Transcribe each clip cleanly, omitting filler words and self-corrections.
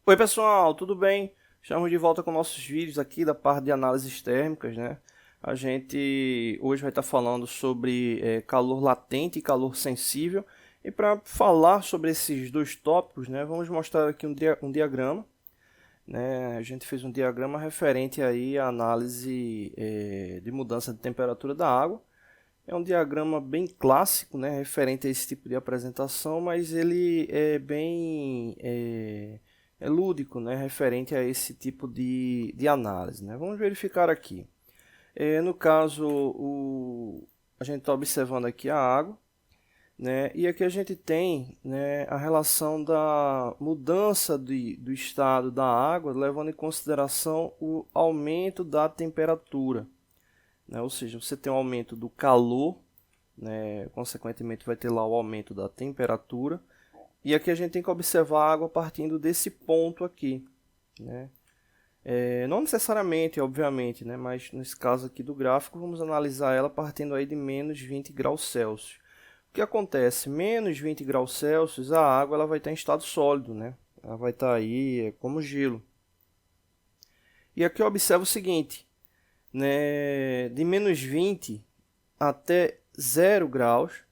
Oi pessoal, tudo bem? Estamos de volta com nossos vídeos aqui da parte de análises térmicas, né? A gente hoje vai estar falando sobre calor latente e calor sensível. E para falar sobre esses dois tópicos, né, vamos mostrar aqui um diagrama. Né? A gente fez um diagrama referente aí à análise de mudança de temperatura da água. É um diagrama bem clássico, né, referente a esse tipo de apresentação, mas ele é bem lúdico, né, referente a esse tipo de análise. Né? Vamos verificar aqui. No caso, a gente está observando aqui a água, né, e aqui a gente tem, né, a relação da mudança do estado da água, levando em consideração o aumento da temperatura. Né? Ou seja, você tem um aumento do calor, né? Consequentemente vai ter lá o aumento da temperatura. E aqui a gente tem que observar a água partindo desse ponto aqui. Né? Não necessariamente, obviamente, né? Mas nesse caso aqui do gráfico, vamos analisar ela partindo aí de menos 20 graus Celsius. O que acontece? Menos 20 graus Celsius, a água ela vai estar em estado sólido. Né? Ela vai estar aí como gelo. E aqui eu observo o seguinte, né, de menos 20 até 0 graus,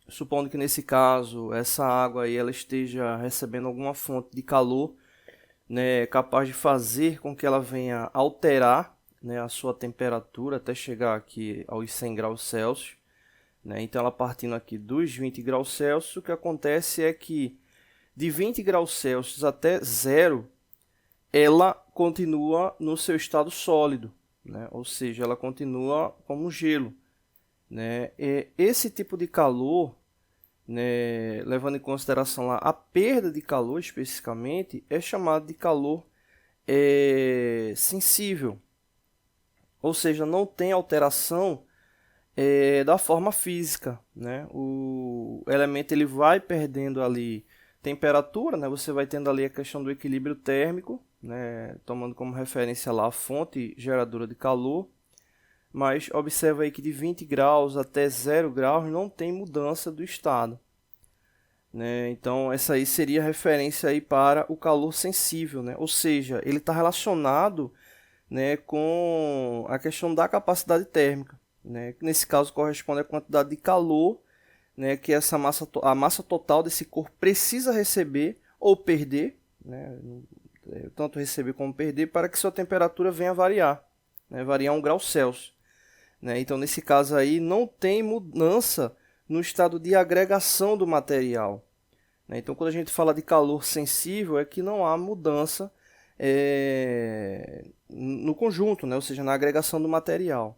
supondo que nesse caso essa água aí ela esteja recebendo alguma fonte de calor, né, capaz de fazer com que ela venha alterar, né, a sua temperatura até chegar aqui aos 100 graus Celsius. Né? Então ela partindo aqui dos 20 graus Celsius, o que acontece é que de 20 graus Celsius até 0, ela continua no seu estado sólido, né? Ou seja, ela continua como gelo. Né? Esse tipo de calor, né, levando em consideração lá a perda de calor especificamente, é chamado de calor sensível. Ou seja, não tem alteração da forma física. Né? O elemento ele vai perdendo ali temperatura, né? Você vai tendo ali a questão do equilíbrio térmico, né? Tomando como referência lá a fonte geradora de calor, mas observa aí que de 20 graus até 0 graus não tem mudança do estado. Né? Então essa aí seria a referência aí para o calor sensível, né? Ou seja, ele está relacionado, né, com a questão da capacidade térmica, né? Que nesse caso corresponde à quantidade de calor, né, que a massa total desse corpo precisa receber ou perder, né, tanto receber como perder, para que sua temperatura venha a variar, né, variar 1 grau Celsius. Né? Então, nesse caso aí, não tem mudança no estado de agregação do material. Né? Então, quando a gente fala de calor sensível, é que não há mudança no conjunto, né? Ou seja, na agregação do material.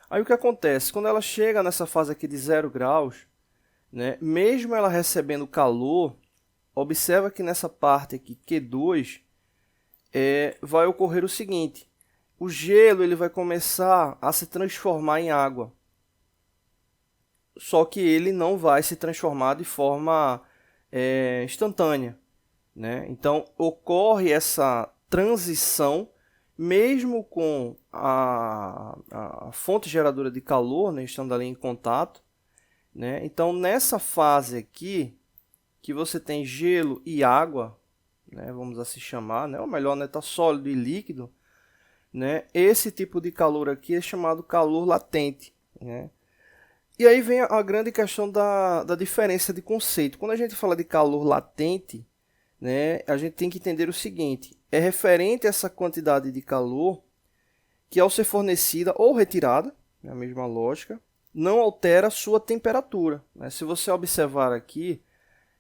Aí o que acontece? Quando ela chega nessa fase aqui de 0 graus, né, mesmo ela recebendo calor, observa que nessa parte aqui, Q2, vai ocorrer o seguinte: o gelo ele vai começar a se transformar em água. Só que ele não vai se transformar de forma instantânea. Né? Então, ocorre essa transição, mesmo com a fonte geradora de calor, né, estando ali em contato. Né? Então, nessa fase aqui, que você tem gelo e água, né, vamos assim chamar, né, ou melhor, né, tá sólido e líquido, né, esse tipo de calor aqui é chamado calor latente. Né? E aí vem a grande questão da diferença de conceito. Quando a gente fala de calor latente, né, a gente tem que entender o seguinte: é referente a essa quantidade de calor que, ao ser fornecida ou retirada, é a mesma lógica, não altera a sua temperatura. Né? Se você observar aqui,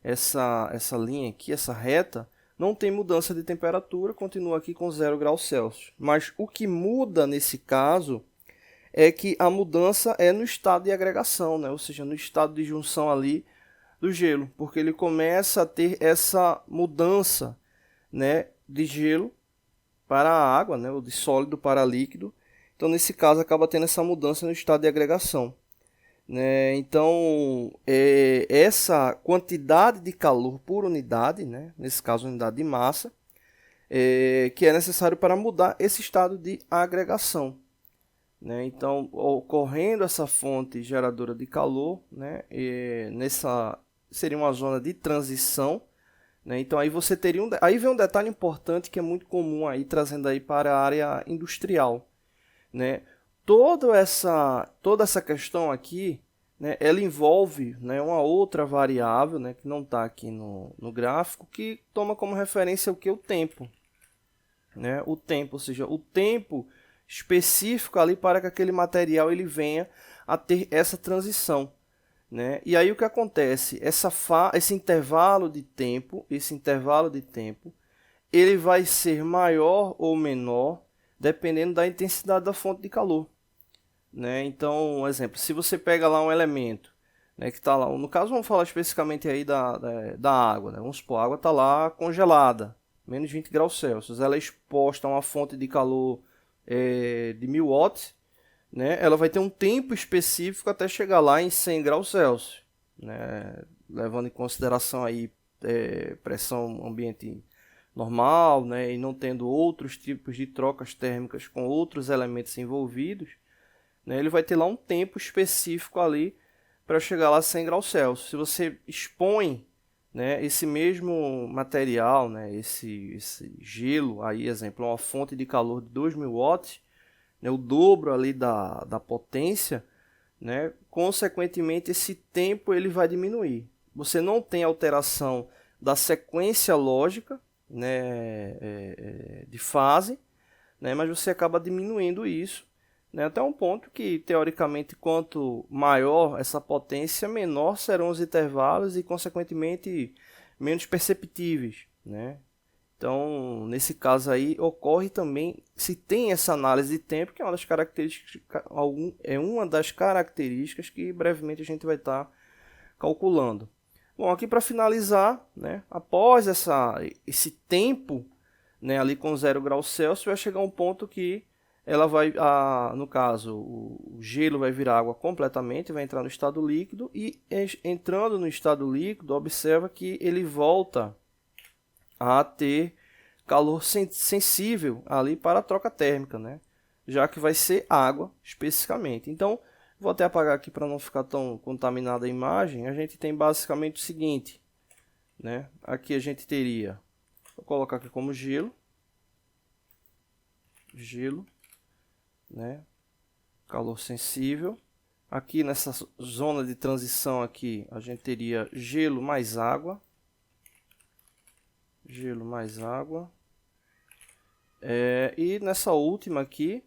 essa linha aqui, essa reta, não tem mudança de temperatura, continua aqui com 0 graus Celsius. Mas o que muda nesse caso é que a mudança é no estado de agregação, né? Ou seja, no estado de junção ali do gelo, porque ele começa a ter essa mudança, né, de gelo para a água, né, ou de sólido para líquido. Então, nesse caso, acaba tendo essa mudança no estado de agregação. Né? Então, essa quantidade de calor por unidade, né, nesse caso, unidade de massa, que é necessário para mudar esse estado de agregação. Né? Então, ocorrendo essa fonte geradora de calor, né, nessa seria uma zona de transição, né? Então aí você teria aí vem um detalhe importante que é muito comum aí trazendo aí para a área industrial, né? Toda essa questão aqui, né, ela envolve, né, uma outra variável, né, que não está aqui no gráfico, que toma como referência o que? O tempo, né? O tempo, ou seja, o tempo específico ali para que aquele material ele venha a ter essa transição, né? E aí o que acontece? Esse intervalo de tempo, ele vai ser maior ou menor dependendo da intensidade da fonte de calor, né? Então, um exemplo, se você pega lá um elemento, né, que está lá, no caso vamos falar especificamente aí da água, né? Vamos supor, a água está lá congelada, menos 20 graus Celsius, ela é exposta a uma fonte de calor de 1000 watts, né? Ela vai ter um tempo específico até chegar lá em 100 graus Celsius, né? Levando em consideração aí pressão ambiente normal, né? E não tendo outros tipos de trocas térmicas com outros elementos envolvidos, né? Ele vai ter lá um tempo específico ali para chegar lá a 100 graus Celsius. Se você expõe, né, esse mesmo material, né, esse gelo, aí, exemplo, uma fonte de calor de 2000 watts, né, o dobro ali da potência, né, consequentemente esse tempo ele vai diminuir. Você não tem alteração da sequência lógica, né, de fase, né, mas você acaba diminuindo isso, né, até um ponto que, teoricamente, quanto maior essa potência, menor serão os intervalos e, consequentemente, menos perceptíveis, né? Então, nesse caso aí, ocorre também, se tem essa análise de tempo, que é uma das características que brevemente a gente vai estar calculando. Bom, aqui para finalizar, né, após esse tempo, né, ali com 0 graus Celsius, vai chegar um ponto que ela vai, no caso, o gelo vai virar água completamente, vai entrar no estado líquido e entrando no estado líquido, observa que ele volta a ter calor sensível ali para a troca térmica, né? Já que vai ser água especificamente. Então, vou até apagar aqui para não ficar tão contaminada a imagem. A gente tem basicamente o seguinte, né? Aqui a gente teria, vou colocar aqui como gelo, né? Calor sensível. Aqui nessa zona de transição aqui, a gente teria gelo mais água. E nessa última aqui,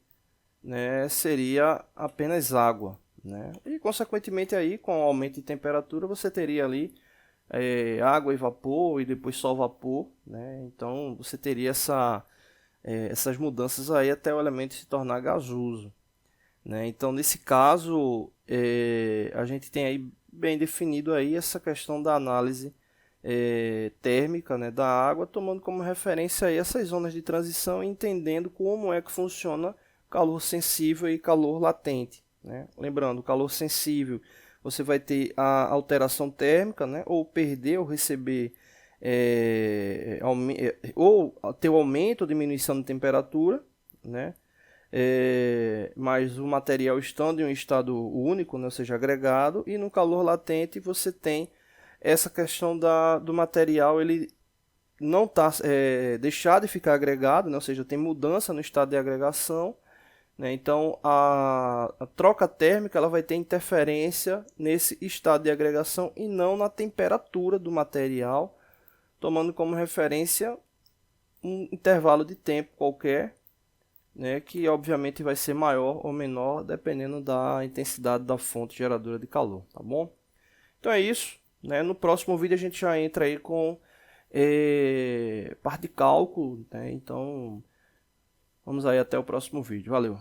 né, seria apenas água, né? E consequentemente aí, com o aumento de temperatura, você teria ali água e vapor e depois só vapor, né? Então você teria essas mudanças aí até o elemento se tornar gasoso, né? Então nesse caso a gente tem aí bem definido aí essa questão da análise térmica, né, da água, tomando como referência aí essas zonas de transição e entendendo como é que funciona calor sensível e calor latente, né? Lembrando, calor sensível você vai ter a alteração térmica, né, ou perder ou receber ou ter o aumento ou diminuição de temperatura, né? Mas o material estando em um estado único, né, ou seja, agregado, e no calor latente você tem essa questão do material ele não deixar de ficar agregado, né? Ou seja, tem mudança no estado de agregação, né? Então a troca térmica ela vai ter interferência nesse estado de agregação e não na temperatura do material, tomando como referência um intervalo de tempo qualquer, né? Que obviamente vai ser maior ou menor dependendo da intensidade da fonte geradora de calor, tá bom? Então é isso. Né? No próximo vídeo a gente já entra aí com parte de cálculo, né? Então vamos aí até o próximo vídeo. Valeu!